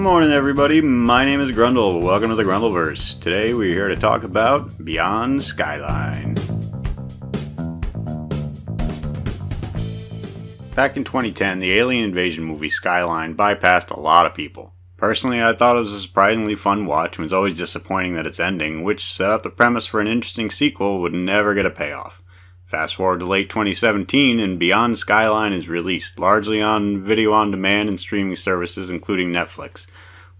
morning, everybody. My name is Grundle. Welcome to the Grundleverse. Today we're here to talk about Beyond Skyline. Back in 2010, the alien invasion movie Skyline bypassed a lot of people. Personally, I thought it was a surprisingly fun watch and was always disappointing that its ending, which set up the premise for an interesting sequel, would never get a payoff. Fast forward to late 2017 and Beyond Skyline is released, largely on video on demand and streaming services including Netflix.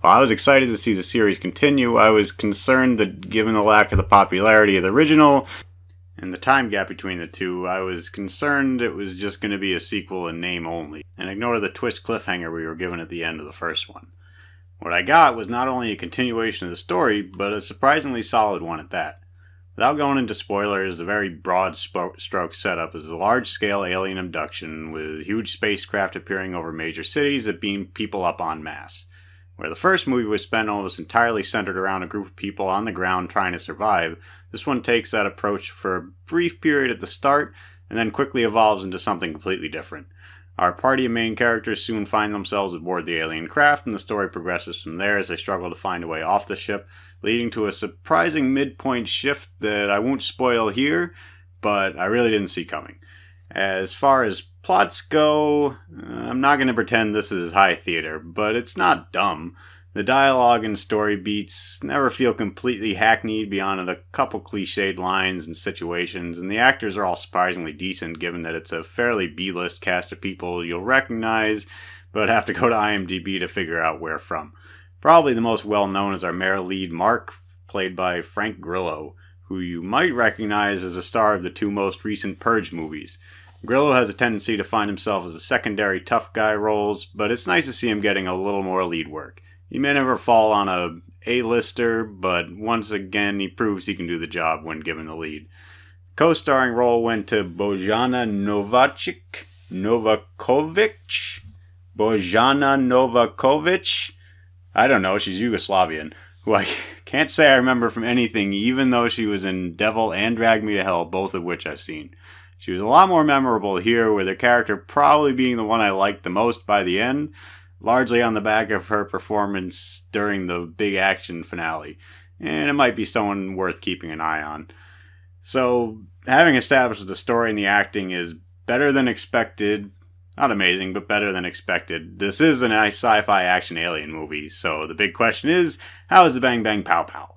While I was excited to see the series continue, I was concerned that given the lack of the popularity of the original and the time gap between the two, I was concerned it was just going to be a sequel in name only, and ignore the twist cliffhanger we were given at the end of the first one. What I got was not only a continuation of the story, but a surprisingly solid one at that. Without going into spoilers, the very broad stroke setup is a large-scale alien abduction with huge spacecraft appearing over major cities that beam people up en masse. Where the first movie was spent almost entirely centered around a group of people on the ground trying to survive, this one takes that approach for a brief period at the start and then quickly evolves into something completely different. Our party of main characters soon find themselves aboard the alien craft, and the story progresses from there as they struggle to find a way off the ship, leading to a surprising midpoint shift that I won't spoil here, but I really didn't see coming. As far as plots go, I'm not going to pretend this is high theater, but it's not dumb. The dialogue and story beats never feel completely hackneyed beyond a couple cliched lines and situations, and the actors are all surprisingly decent given that it's a fairly B-list cast of people you'll recognize, but have to go to IMDb to figure out where from. Probably the most well-known is our male lead Mark, played by Frank Grillo, who you might recognize as the star of the two most recent Purge movies. Grillo has a tendency to find himself as a secondary tough guy roles, but it's nice to see him getting a little more lead work. He may never fall on a A-lister, but once again he proves he can do the job when given the lead. Co-starring role went to Bojana Novakovic. I don't know, she's Yugoslavian, who I can't say I remember from anything, even though she was in Devil and Drag Me to Hell, both of which I've seen. She was a lot more memorable here, with her character probably being the one I liked the most by the end, largely on the back of her performance during the big action finale, and it might be someone worth keeping an eye on. So, having established that the story and the acting is better than expected, not amazing, but better than expected, this is a nice sci-fi action alien movie, so the big question is, how is the Bang Bang Pow Pow?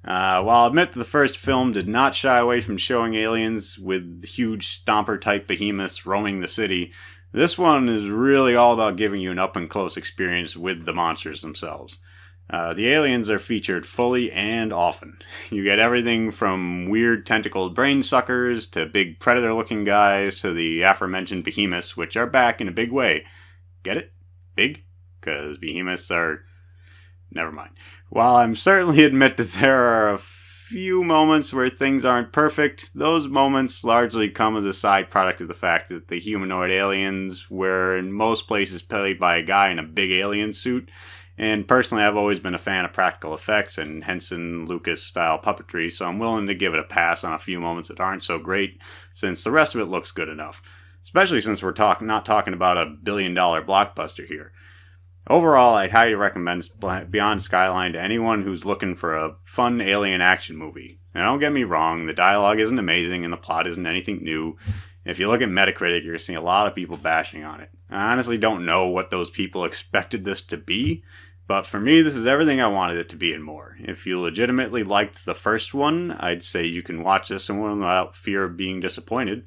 While I'll admit that the first film did not shy away from showing aliens with huge stomper-type behemoths roaming the city, this one is really all about giving you an up-and-close experience with the monsters themselves. The aliens are featured fully and often. You get everything from weird tentacled brain suckers to big predator-looking guys to the aforementioned behemoths, which are back in a big way. Get it? Big? Because behemoths are... Never mind. While I'm certainly admit that there are a few moments where things aren't perfect, those moments largely come as a side product of the fact that the humanoid aliens were in most places played by a guy in a big alien suit, and personally I've always been a fan of practical effects and Henson Lucas style puppetry, so I'm willing to give it a pass on a few moments that aren't so great, since the rest of it looks good enough. Especially since we're not talking about a billion-dollar blockbuster here. Overall, I'd highly recommend Beyond Skyline to anyone who's looking for a fun alien action movie. Now, don't get me wrong, the dialogue isn't amazing and the plot isn't anything new. If you look at Metacritic, you're seeing a lot of people bashing on it. I honestly don't know what those people expected this to be, but for me, this is everything I wanted it to be and more. If you legitimately liked the first one, I'd say you can watch this one without fear of being disappointed.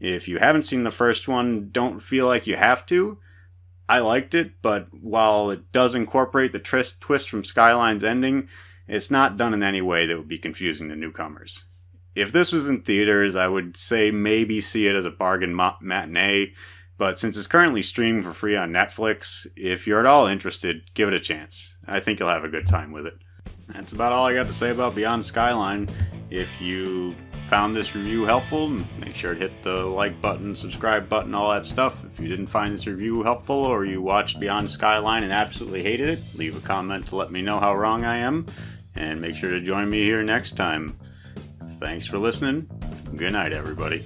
If you haven't seen the first one, don't feel like you have to. I liked it, but while it does incorporate the twist from Skyline's ending, it's not done in any way that would be confusing to newcomers. If this was in theaters, I would say maybe see it as a bargain matinee, but since it's currently streaming for free on Netflix, if you're at all interested, give it a chance. I think you'll have a good time with it. That's about all I got to say about Beyond Skyline. If you found this review helpful, make sure to hit the like button, subscribe button, all that stuff. If you didn't find this review helpful or you watched Beyond Skyline and absolutely hated it, leave a comment to let me know how wrong I am, and make sure to join me here next time. Thanks for listening. Good night, everybody.